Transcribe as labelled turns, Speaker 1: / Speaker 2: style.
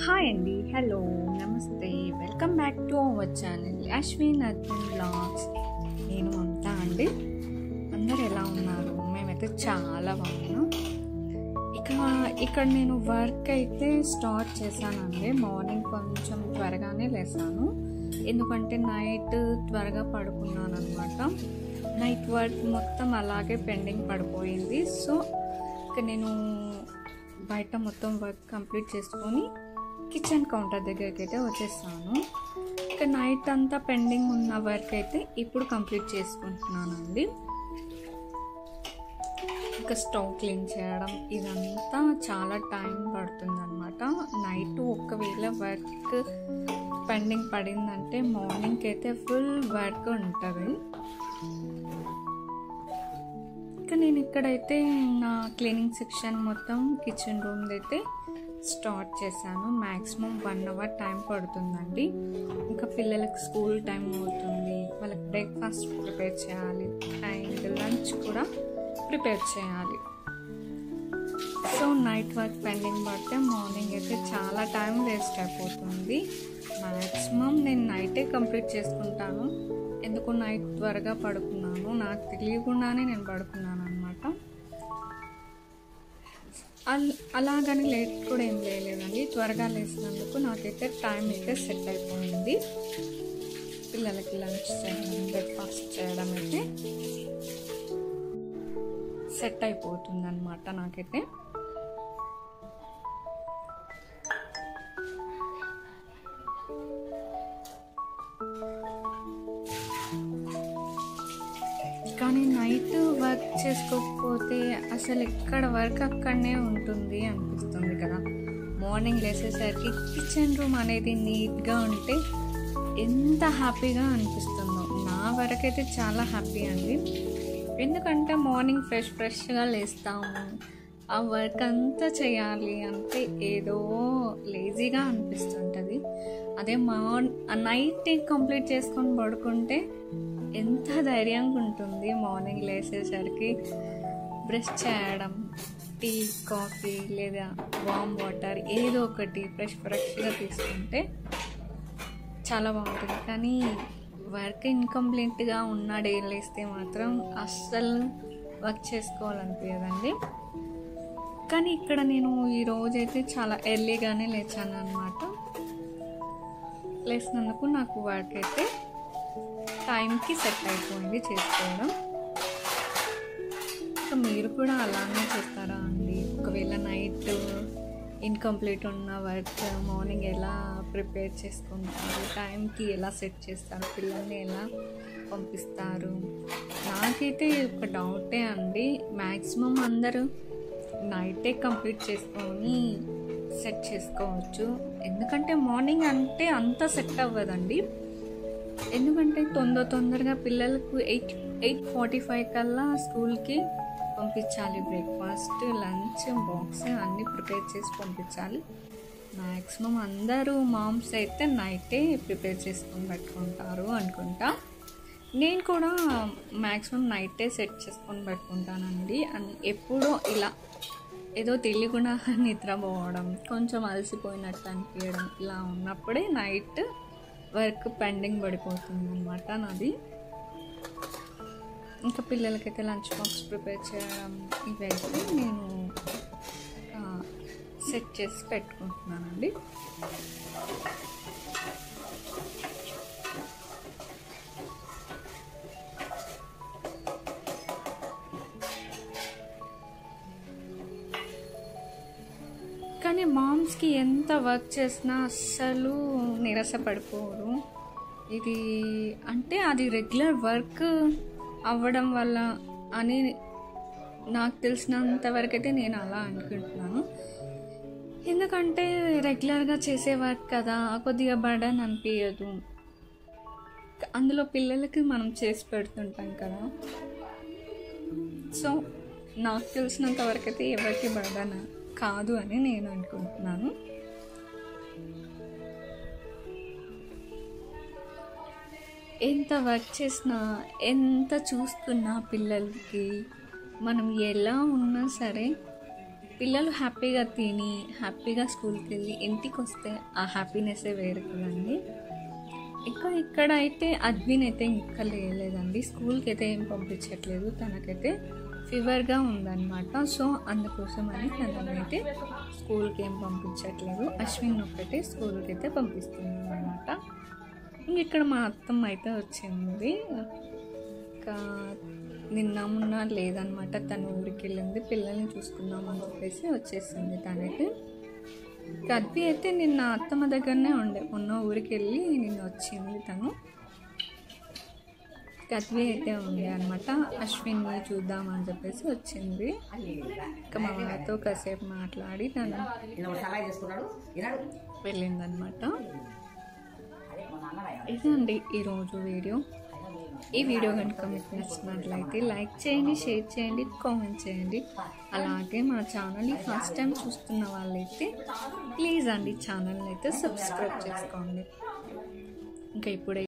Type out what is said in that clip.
Speaker 1: Hi అండి, hello, నమస్తే, welcome back to our channel Ashwin Arjun blogs. నేను మమతా అండి. అందరు ఎలా ఉన్నారు? మేమైతే చాలా బాగున్నాం. ఇక్కడ నేను వర్క్ అయితే స్టార్ట్ చేశానండి. మార్నింగ్ కొంచెం త్వరగానే లేసాను, ఎందుకంటే నైట్ త్వరగా పడుకున్నాను అనమాట. నైట్ వర్క్ మొత్తం అలాగే పెండింగ్ పడిపోయింది. సో ఇక నేను బయట మొత్తం వర్క్ కంప్లీట్ చేసుకొని కిచెన్ కౌంటర్ దగ్గరికి అయితే వచ్చేస్తాను. ఇక నైట్ అంతా పెండింగ్ ఉన్న వర్క్ అయితే ఇప్పుడు కంప్లీట్ చేసుకుంటున్నానండి. ఇక స్టవ్ క్లీన్ చేయడం ఇదంతా చాలా టైం పడుతుంది అనమాట. నైట్ ఒకవేళ వర్క్ పెండింగ్ పడిందంటే మార్నింగ్కి అయితే ఫుల్ వర్క్ ఉంటుంది. ఇక నేను ఇక్కడైతే నా క్లీనింగ్ సెక్షన్ మొత్తం కిచెన్ రూమ్ అయితే స్టార్ట్ చేశాను. మ్యాక్సిమం 1 అవర్ టైం పడుతుందండి. ఇంకా పిల్లలకి స్కూల్ టైం అవుతుంది, వాళ్ళకి బ్రేక్ఫాస్ట్ ప్రిపేర్ చేయాలి అండ్ లంచ్ కూడా ప్రిపేర్ చేయాలి. సో నైట్ వర్క్ పెండింగ్ పడితే మార్నింగ్ అయితే చాలా టైం వేస్ట్ అయిపోతుంది. మ్యాక్సిమం నేను నైటే కంప్లీట్ చేసుకుంటాను. ఎందుకు నైట్ త్వరగా పడుకున్నాను, నాకు తెలియకుండానే నేను పడుకున్నాను అనమాట. అలాగని లేట్ కూడా ఏం లేదండి. త్వరగా లేసినందుకు నాకైతే టైం అయితే సెట్ అయిపోయింది. పిల్లలకి లంచ్ చేయడం, బ్రేక్ఫాస్ట్ చేయడం అయితే సెట్ అయిపోతుంది అనమాట నాకైతే. కానీ నైట్ వర్క్ చేసుకోకపోతే అసలు ఎక్కడ వర్క్ అక్కడనే ఉంటుంది అనిపిస్తుంది కదా. మార్నింగ్ లేసేసరికి కిచెన్ రూమ్ అనేది నీట్గా ఉంటే ఎంత హ్యాపీగా అనిపిస్తుందో. నా వరకు అయితే చాలా హ్యాపీ అండి. ఎందుకంటే మార్నింగ్ ఫ్రెష్గా లేస్తాము, ఆ వర్క్ అంతా చేయాలి అంటే ఏదో లేజీగా అనిపిస్తుంటుంది. అదే నైట్ కంప్లీట్ చేసుకొని పడుకుంటే ఎంత ధైర్యంగా ఉంటుంది. మార్నింగ్ లేసేసరికి బ్రష్ చేయడం, టీ, కాఫీ లేదా వామ్ వాటర్ ఏదో ఒకటి ఫ్రెష్గా తీసుకుంటే చాలా బాగుంటుంది. కానీ వర్క్ ఇన్కంప్లీట్గా ఉన్న డే లేస్తే మాత్రం అస్సలు వర్క్ చేసుకోవాలనిపించదండి. కానీ ఇక్కడ నేను ఈరోజైతే చాలా ఎర్లీగానే లేచాను అనమాట. లేచినందుకు నాకు వర్క్ అయితే టైంకి సెట్ అయిపోయింది చేసుకోవడం. సో మీరు కూడా అలానే చేస్తారా అండి? ఒకవేళ నైట్ ఇన్కంప్లీట్ ఉన్న వర్క్ మార్నింగ్ ఎలా ప్రిపేర్ చేసుకుంటారు, టైంకి ఎలా సెట్ చేస్తారు, పిల్లల్ని ఎలా పంపిస్తారు? నాకైతే ఒక డౌటే అండి. మ్యాక్సిమం అందరూ నైటే కంప్లీట్ చేసుకొని సెట్ చేసుకోవచ్చు. ఎందుకంటే మార్నింగ్ అంటే అంత సెట్ అవ్వదండి. ఎందుకంటే తొందరగా పిల్లలకు 8:45 కల్లా స్కూల్కి పంపించాలి. బ్రేక్ఫాస్ట్, లంచ్, బాక్స్ అన్నీ ప్రిపేర్ చేసి పంపించాలి. మ్యాక్సిమం అందరూ మామ్స్ అయితే నైటే ప్రిపేర్ చేసుకొని పెట్టుకుంటారు అనుకుంటా. నేను కూడా మ్యాక్సిమం నైటే సెట్ చేసుకొని పెట్టుకుంటానండి. ఎప్పుడో ఇలా ఏదో తెలియకుండా నిద్రపోవడం, కొంచెం అలసిపోయినట్టు అనిపించడం ఇలా ఉన్నప్పుడే నైట్ వర్క్ పెండింగ్ పడిపోతుంది అనమాట నాది. ఇంకా పిల్లలకైతే లంచ్ బాక్స్ ప్రిపేర్ చేయడం ఇవైతే నేను సెట్ చేసి పెట్టుకుంటున్నానండి. కానీ మామ్స్కి ఎంత వర్క్ చేసినా అస్సలు నిరాశపడిపోరు. ఇది అంటే అది రెగ్యులర్ వర్క్ అవ్వడం వల్ల అని నాకు తెలిసినంత వరకు అయితే నేను అలా అనుకుంటున్నాను. ఎందుకంటే రెగ్యులర్గా చేసే వర్క్ కదా, కొద్దిగా బర్డన్ అనిపించదు. అందులో పిల్లలకి మనం చేసి పెడుతుంటాం కదా. సో నాకు తెలిసినంత వరకు అయితే ఎవరికి బర్డన్ కాదు అని నేను అనుకుంటున్నాను. ఎంత వర్క్ చేసినా, ఎంత చూస్తున్నా పిల్లలకి మనం ఎలా ఉన్నా సరే పిల్లలు హ్యాపీగా తిని హ్యాపీగా స్కూల్కి వెళ్ళి ఇంటికి వస్తే ఆ హ్యాపీనెస్సే వేరు కదండి. ఇంకా ఇక్కడ అయితే అద్విన్ అయితే ఇంకా లేదండి, స్కూల్కి అయితే ఏం పంపించట్లేదు, తనకైతే ఫీవర్గా ఉందన్నమాట. సో అందుకోసమని తననైతే స్కూల్కి ఏం పంపించట్లేదు, అశ్విన్ ఒక్కటే స్కూల్కి అయితే పంపిస్తున్నాను అనమాట. ఇక్కడ మా అత్తమ్మ అయితే వచ్చింది, ఇంకా నిన్న మొన్న లేదనమాట, తను ఊరికి వెళ్ళింది, పిల్లల్ని చూసుకుందామని చెప్పేసి వచ్చేసింది తనైతే. అద్వి అయితే నిన్న అత్తమ్మ దగ్గరనే ఉండే, మొన్న ఊరికి వెళ్ళి నిన్న వచ్చింది తను. అద్వి అయితే ఉండే అనమాట, అశ్విన్ని చూద్దామని చెప్పేసి వచ్చింది. ఇంకా మా వాళ్ళతో కాసేపు మాట్లాడి తను వెళ్ళిందనమాట. ఇదండి ఈరోజు వీడియో. ఈ వీడియో కనుక మీకు నచ్చినట్లయితే లైక్ చేయండి, షేర్ చేయండి, కామెంట్ చేయండి. అలాగే మా ఛానల్ని ఫస్ట్ టైం చూస్తున్న వాళ్ళైతే ప్లీజ్ అండి ఛానల్ని అయితే సబ్స్క్రైబ్ చేసుకోండి. ఇంకా ఇప్పుడే